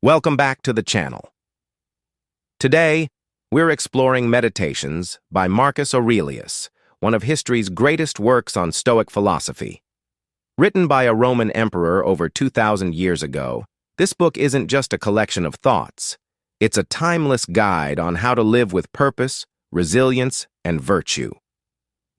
Welcome back to the channel. Today, we're exploring Meditations by Marcus Aurelius, one of history's greatest works on Stoic philosophy. Written by a Roman emperor over 2,000 years ago, this book isn't just a collection of thoughts. It's a timeless guide on how to live with purpose, resilience, and virtue.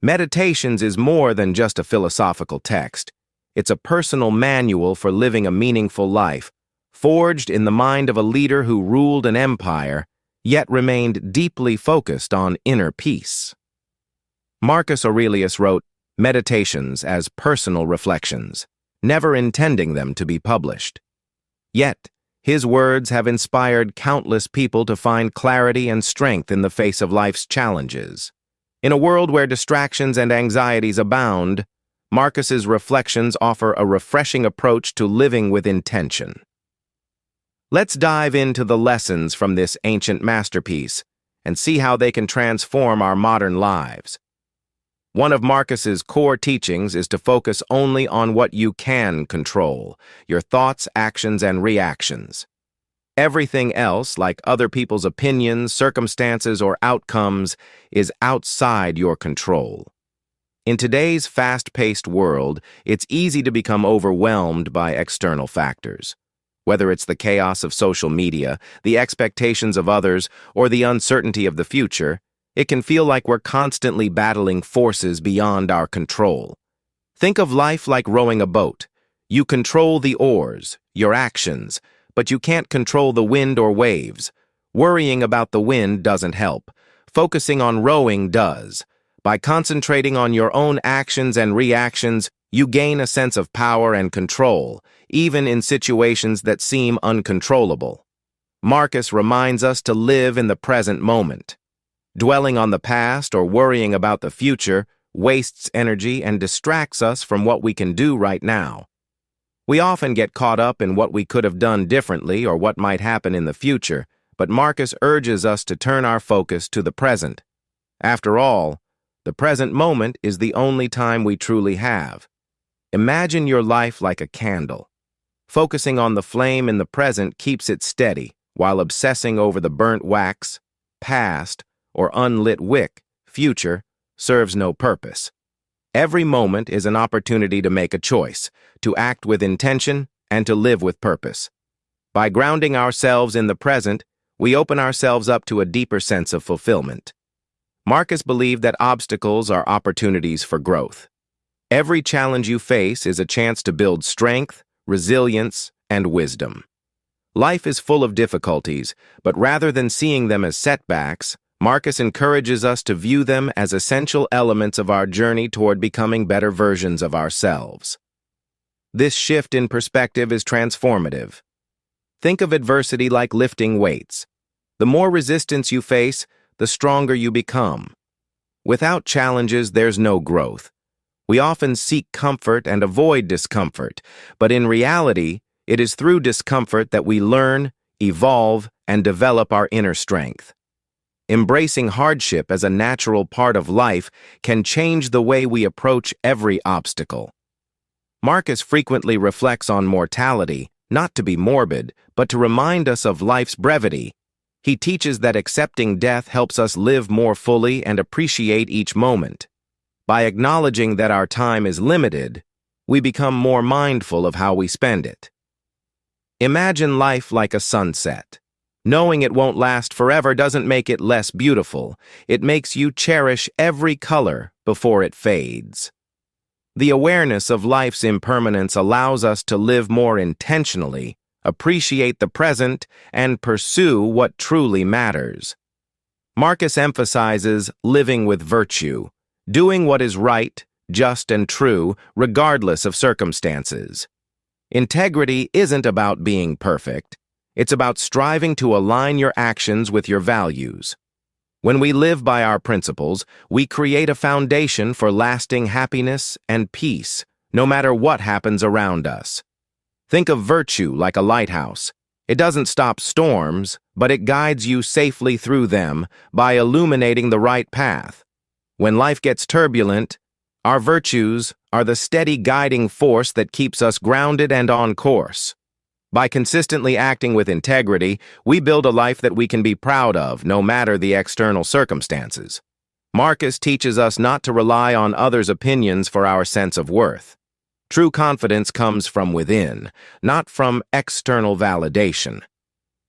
Meditations is more than just a philosophical text. It's a personal manual for living a meaningful life, forged in the mind of a leader who ruled an empire, yet remained deeply focused on inner peace. Marcus Aurelius wrote Meditations as personal reflections, never intending them to be published. Yet, his words have inspired countless people to find clarity and strength in the face of life's challenges. In a world where distractions and anxieties abound, Marcus's reflections offer a refreshing approach to living with intention. Let's dive into the lessons from this ancient masterpiece and see how they can transform our modern lives. One of Marcus's core teachings is to focus only on what you can control, your thoughts, actions, and reactions. Everything else, like other people's opinions, circumstances, or outcomes, is outside your control. In today's fast-paced world, it's easy to become overwhelmed by external factors. Whether it's the chaos of social media, the expectations of others, or the uncertainty of the future, it can feel like we're constantly battling forces beyond our control. Think of life like rowing a boat. You control the oars, your actions, but you can't control the wind or waves. Worrying about the wind doesn't help. Focusing on rowing does. By concentrating on your own actions and reactions, you gain a sense of power and control, even in situations that seem uncontrollable. Marcus reminds us to live in the present moment. Dwelling on the past or worrying about the future wastes energy and distracts us from what we can do right now. We often get caught up in what we could have done differently or what might happen in the future, but Marcus urges us to turn our focus to the present. After all, the present moment is the only time we truly have. Imagine your life like a candle. Focusing on the flame in the present keeps it steady, while obsessing over the burnt wax, past, or unlit wick, future, serves no purpose. Every moment is an opportunity to make a choice, to act with intention, and to live with purpose. By grounding ourselves in the present, we open ourselves up to a deeper sense of fulfillment. Marcus believed that obstacles are opportunities for growth. Every challenge you face is a chance to build strength, resilience, and wisdom. Life is full of difficulties, but rather than seeing them as setbacks, Marcus encourages us to view them as essential elements of our journey toward becoming better versions of ourselves. This shift in perspective is transformative. Think of adversity like lifting weights. The more resistance you face, the stronger you become. Without challenges, there's no growth. We often seek comfort and avoid discomfort, but in reality, it is through discomfort that we learn, evolve, and develop our inner strength. Embracing hardship as a natural part of life can change the way we approach every obstacle. Marcus frequently reflects on mortality, not to be morbid, but to remind us of life's brevity. He teaches that accepting death helps us live more fully and appreciate each moment. By acknowledging that our time is limited, we become more mindful of how we spend it. Imagine life like a sunset. Knowing it won't last forever doesn't make it less beautiful. It makes you cherish every color before it fades. The awareness of life's impermanence allows us to live more intentionally, appreciate the present, and pursue what truly matters. Marcus emphasizes living with virtue, doing what is right, just, and true, regardless of circumstances. Integrity isn't about being perfect. It's about striving to align your actions with your values. When we live by our principles, we create a foundation for lasting happiness and peace, no matter what happens around us. Think of virtue like a lighthouse. It doesn't stop storms, but it guides you safely through them by illuminating the right path. When life gets turbulent, our virtues are the steady guiding force that keeps us grounded and on course. By consistently acting with integrity, we build a life that we can be proud of, no matter the external circumstances. Marcus teaches us not to rely on others' opinions for our sense of worth. True confidence comes from within, not from external validation.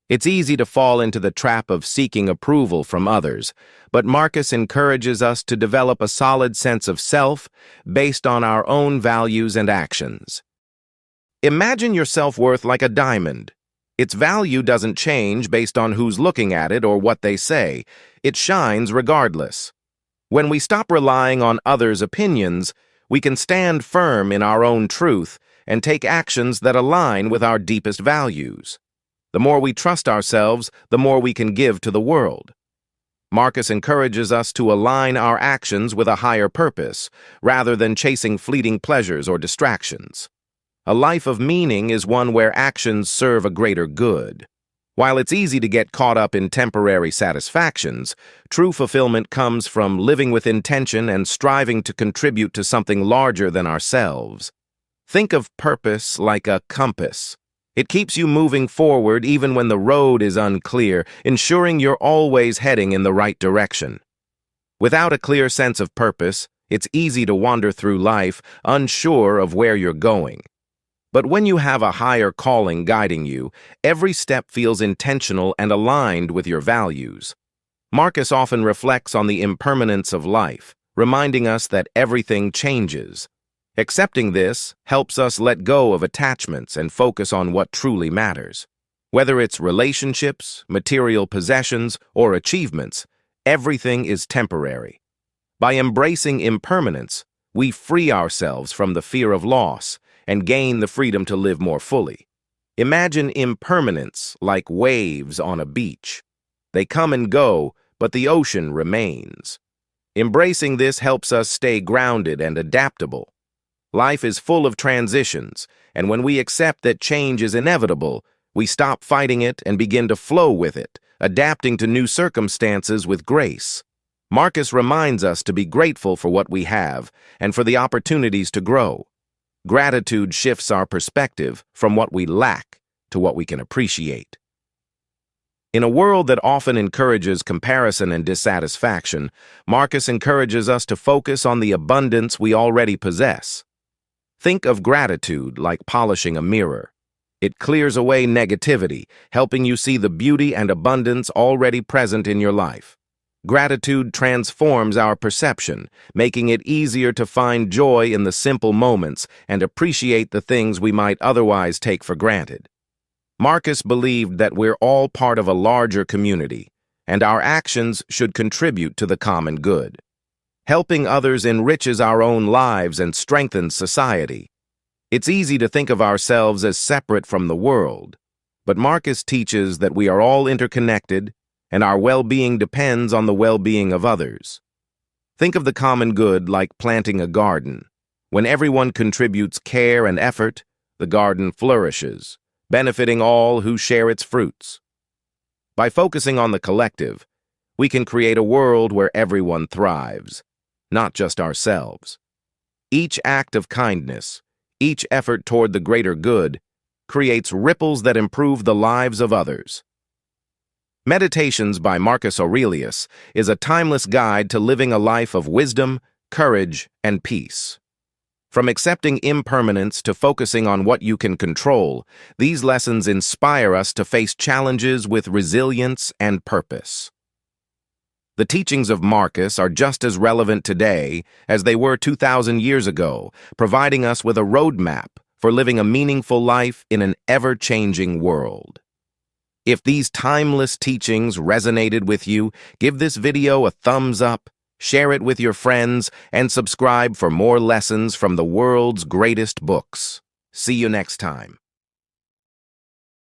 It's easy to fall into the trap of seeking approval from others, but Marcus encourages us to develop a solid sense of self based on our own values and actions. Imagine your self-worth like a diamond. Its value doesn't change based on who's looking at it or what they say. It shines regardless. When we stop relying on others' opinions, we can stand firm in our own truth and take actions that align with our deepest values. The more we trust ourselves, the more we can give to the world. Marcus encourages us to align our actions with a higher purpose, rather than chasing fleeting pleasures or distractions. A life of meaning is one where actions serve a greater good. While it's easy to get caught up in temporary satisfactions, true fulfillment comes from living with intention and striving to contribute to something larger than ourselves. Think of purpose like a compass. It keeps you moving forward even when the road is unclear, ensuring you're always heading in the right direction. Without a clear sense of purpose, it's easy to wander through life, unsure of where you're going. But when you have a higher calling guiding you, every step feels intentional and aligned with your values. Marcus often reflects on the impermanence of life, reminding us that everything changes. Accepting this helps us let go of attachments and focus on what truly matters. Whether it's relationships, material possessions, or achievements, everything is temporary. By embracing impermanence, we free ourselves from the fear of loss and gain the freedom to live more fully. Imagine impermanence like waves on a beach. They come and go, but the ocean remains. Embracing this helps us stay grounded and adaptable. Life is full of transitions, and when we accept that change is inevitable, we stop fighting it and begin to flow with it, adapting to new circumstances with grace. Marcus reminds us to be grateful for what we have and for the opportunities to grow. Gratitude shifts our perspective from what we lack to what we can appreciate. In a world that often encourages comparison and dissatisfaction, Marcus encourages us to focus on the abundance we already possess. Think of gratitude like polishing a mirror. It clears away negativity, helping you see the beauty and abundance already present in your life. Gratitude transforms our perception, making it easier to find joy in the simple moments and appreciate the things we might otherwise take for granted. Marcus believed that we're all part of a larger community, and our actions should contribute to the common good. Helping others enriches our own lives and strengthens society. It's easy to think of ourselves as separate from the world, but Marcus teaches that we are all interconnected, and our well-being depends on the well-being of others. Think of the common good like planting a garden. When everyone contributes care and effort, the garden flourishes, benefiting all who share its fruits. By focusing on the collective, we can create a world where everyone thrives, not just ourselves. Each act of kindness, each effort toward the greater good, creates ripples that improve the lives of others. Meditations by Marcus Aurelius is a timeless guide to living a life of wisdom, courage, and peace. From accepting impermanence to focusing on what you can control, these lessons inspire us to face challenges with resilience and purpose. The teachings of Marcus are just as relevant today as they were 2,000 years ago, providing us with a roadmap for living a meaningful life in an ever-changing world. If these timeless teachings resonated with you, give this video a thumbs up, share it with your friends, and subscribe for more lessons from the world's greatest books. See you next time.